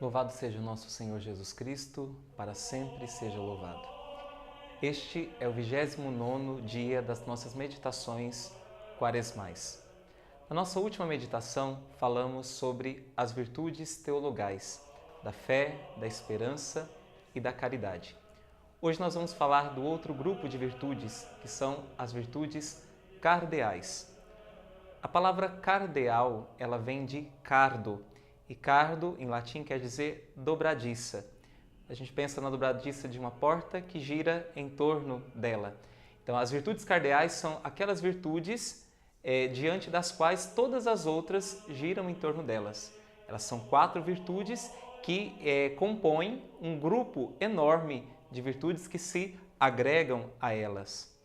Louvado seja o nosso Senhor Jesus Cristo, para sempre seja louvado. Este é o 29º dia das nossas meditações quaresmais. Na nossa última meditação, falamos sobre as virtudes teologais, da fé, da esperança e da caridade. Hoje nós vamos falar do outro grupo de virtudes, que são as virtudes cardeais. A palavra cardeal, ela vem de cardo, e cardo, em latim, quer dizer dobradiça. A gente pensa na dobradiça de uma porta que gira em torno dela. Então, as virtudes cardeais são aquelas virtudes diante das quais todas as outras giram em torno delas. Elas são 4 virtudes que compõem um grupo enorme de virtudes que se agregam a elas.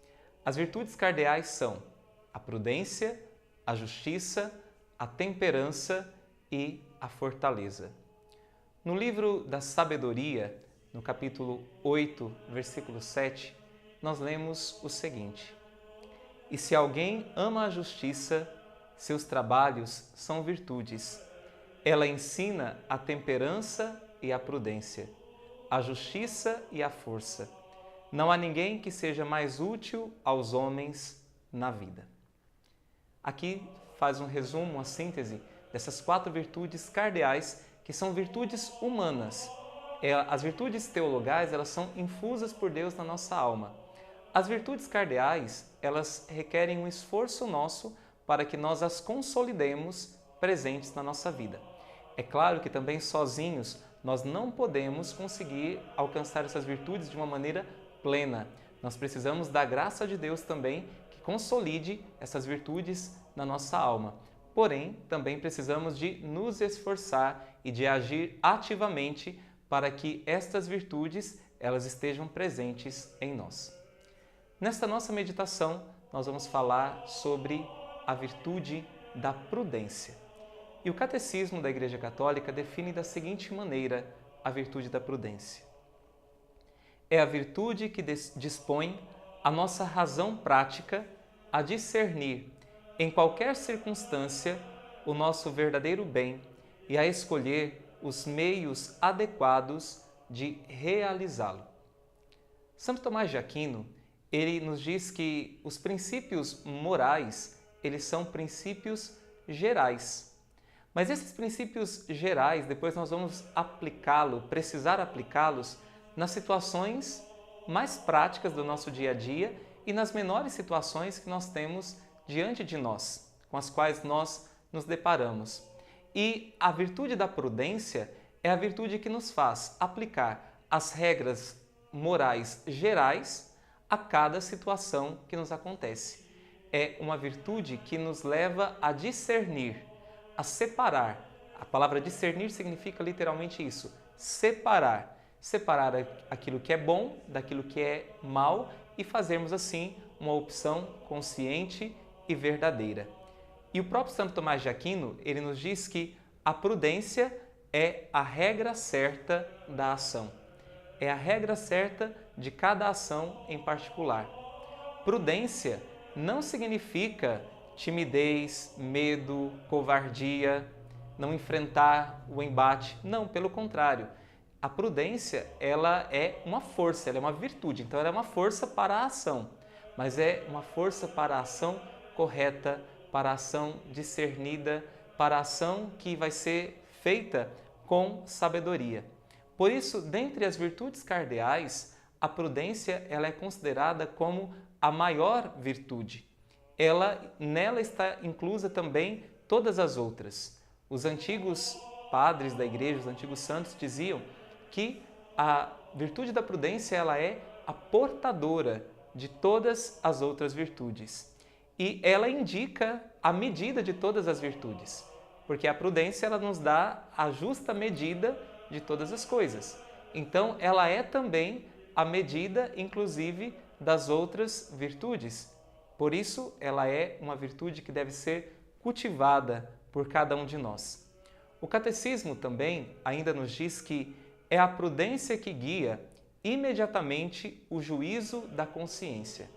As virtudes cardeais são a prudência, a justiça, a temperança e a fortaleza. No livro da Sabedoria, no capítulo 8, versículo 7, nós lemos o seguinte: E se alguém ama a justiça, seus trabalhos são virtudes. Ela ensina a temperança e a prudência, a justiça e a força. Não há ninguém que seja mais útil aos homens na vida. Aqui faz um resumo, uma síntese dessas 4 virtudes cardeais, que são virtudes humanas. As virtudes teologais, elas são infusas por Deus na nossa alma. As virtudes cardeais, elas requerem um esforço nosso para que nós as consolidemos presentes na nossa vida. É claro que também sozinhos nós não podemos conseguir alcançar essas virtudes de uma maneira plena. Nós precisamos da graça de Deus também, que consolide essas virtudes na nossa alma. Porém, também precisamos de nos esforçar e de agir ativamente para que estas virtudes elas estejam presentes em nós. Nesta nossa meditação, nós vamos falar sobre a virtude da prudência. E o Catecismo da Igreja Católica define da seguinte maneira a virtude da prudência: é a virtude que dispõe a nossa razão prática a discernir em qualquer circunstância o nosso verdadeiro bem e a escolher os meios adequados de realizá-lo. Santo Tomás de Aquino, ele nos diz que os princípios morais, eles são princípios gerais. Mas esses princípios gerais, depois nós vamos precisar aplicá-los nas situações mais práticas do nosso dia a dia e nas menores situações que nós temos diante de nós, com as quais nós nos deparamos. E a virtude da prudência é a virtude que nos faz aplicar as regras morais gerais a cada situação que nos acontece. É uma virtude que nos leva a discernir, a separar. A palavra discernir significa literalmente isso, separar. Separar aquilo que é bom daquilo que é mal e fazermos assim uma opção consciente e verdadeira. E o próprio Santo Tomás de Aquino, ele nos diz que a prudência é a regra certa da ação. É a regra certa de cada ação em particular. Prudência não significa timidez, medo, covardia, não enfrentar o embate. Não, pelo contrário. A prudência, ela é uma força, ela é uma virtude. Então, ela é uma força para a ação, mas é uma força para a ação correta, para a ação discernida, para a ação que vai ser feita com sabedoria. Por isso, dentre as virtudes cardeais, a prudência ela é considerada como a maior virtude. Nela está inclusa também todas as outras. Os antigos padres da igreja, os antigos santos, diziam que a virtude da prudência ela é a portadora de todas as outras virtudes. E ela indica a medida de todas as virtudes, porque a prudência ela nos dá a justa medida de todas as coisas. Então, ela é também a medida, inclusive, das outras virtudes. Por isso, ela é uma virtude que deve ser cultivada por cada um de nós. O Catecismo também ainda nos diz que é a prudência que guia imediatamente o juízo da consciência.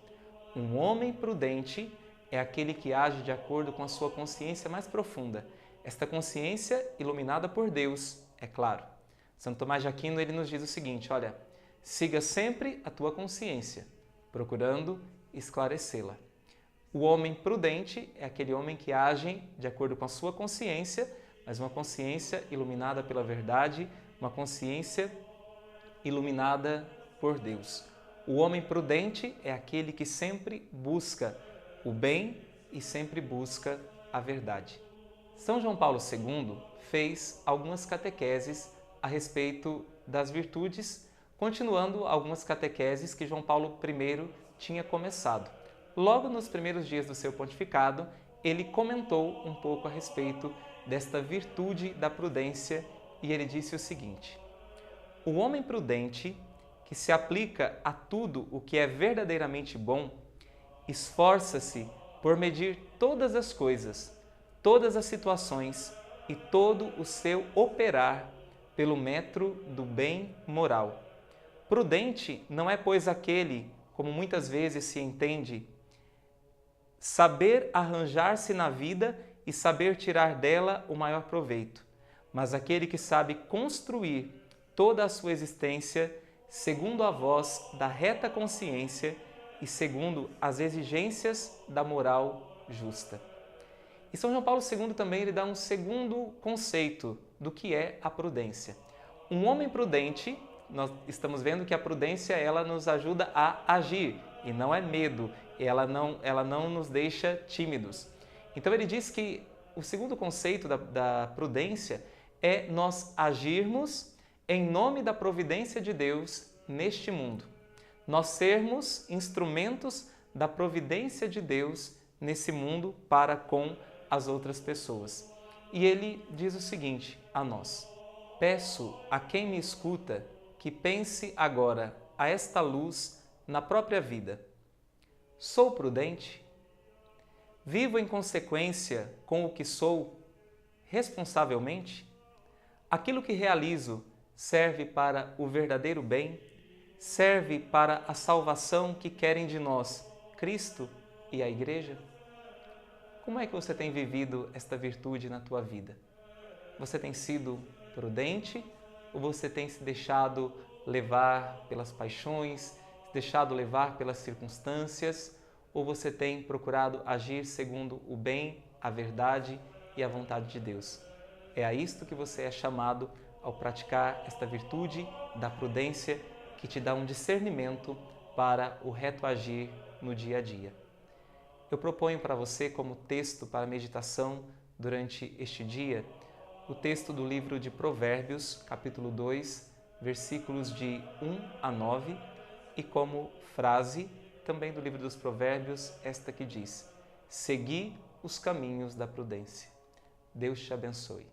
Um homem prudente é aquele que age de acordo com a sua consciência mais profunda. Esta consciência iluminada por Deus, é claro. Santo Tomás de Aquino ele nos diz o seguinte, olha, siga sempre a tua consciência, procurando esclarecê-la. O homem prudente é aquele homem que age de acordo com a sua consciência, mas uma consciência iluminada pela verdade, uma consciência iluminada por Deus. O homem prudente é aquele que sempre busca o bem e sempre busca a verdade. São João Paulo II fez algumas catequeses a respeito das virtudes, continuando algumas catequeses que João Paulo I tinha começado. Logo nos primeiros dias do seu pontificado, ele comentou um pouco a respeito desta virtude da prudência e ele disse o seguinte: o homem prudente, que se aplica a tudo o que é verdadeiramente bom, esforça-se por medir todas as coisas, todas as situações e todo o seu operar pelo metro do bem moral. Prudente não é, pois, aquele, como muitas vezes se entende, saber arranjar-se na vida e saber tirar dela o maior proveito, mas aquele que sabe construir toda a sua existência segundo a voz da reta consciência e segundo as exigências da moral justa. E São João Paulo II também ele dá um segundo conceito do que é a prudência. Um homem prudente, nós estamos vendo que a prudência ela nos ajuda a agir e não é medo, ela não nos deixa tímidos. Então ele diz que o segundo conceito da prudência é nós agirmos em nome da providência de Deus neste mundo. Nós sermos instrumentos da providência de Deus nesse mundo para com as outras pessoas. E ele diz o seguinte a nós: peço a quem me escuta que pense agora a esta luz na própria vida. Sou prudente? Vivo em consequência com o que sou, responsavelmente? Aquilo que realizo serve para o verdadeiro bem? Serve para a salvação que querem de nós Cristo e a Igreja? Como é que você tem vivido esta virtude na tua vida? Você tem sido prudente ou você tem se deixado levar pelas paixões, se deixado levar pelas circunstâncias, ou você tem procurado agir segundo o bem, a verdade e a vontade de Deus? É a isto que você é chamado ao praticar esta virtude da prudência que te dá um discernimento para o reto agir no dia a dia. Eu proponho para você como texto para meditação durante este dia o texto do livro de Provérbios, capítulo 2, versículos de 1 a 9 e como frase também do livro dos Provérbios, esta que diz: segui os caminhos da prudência. Deus te abençoe.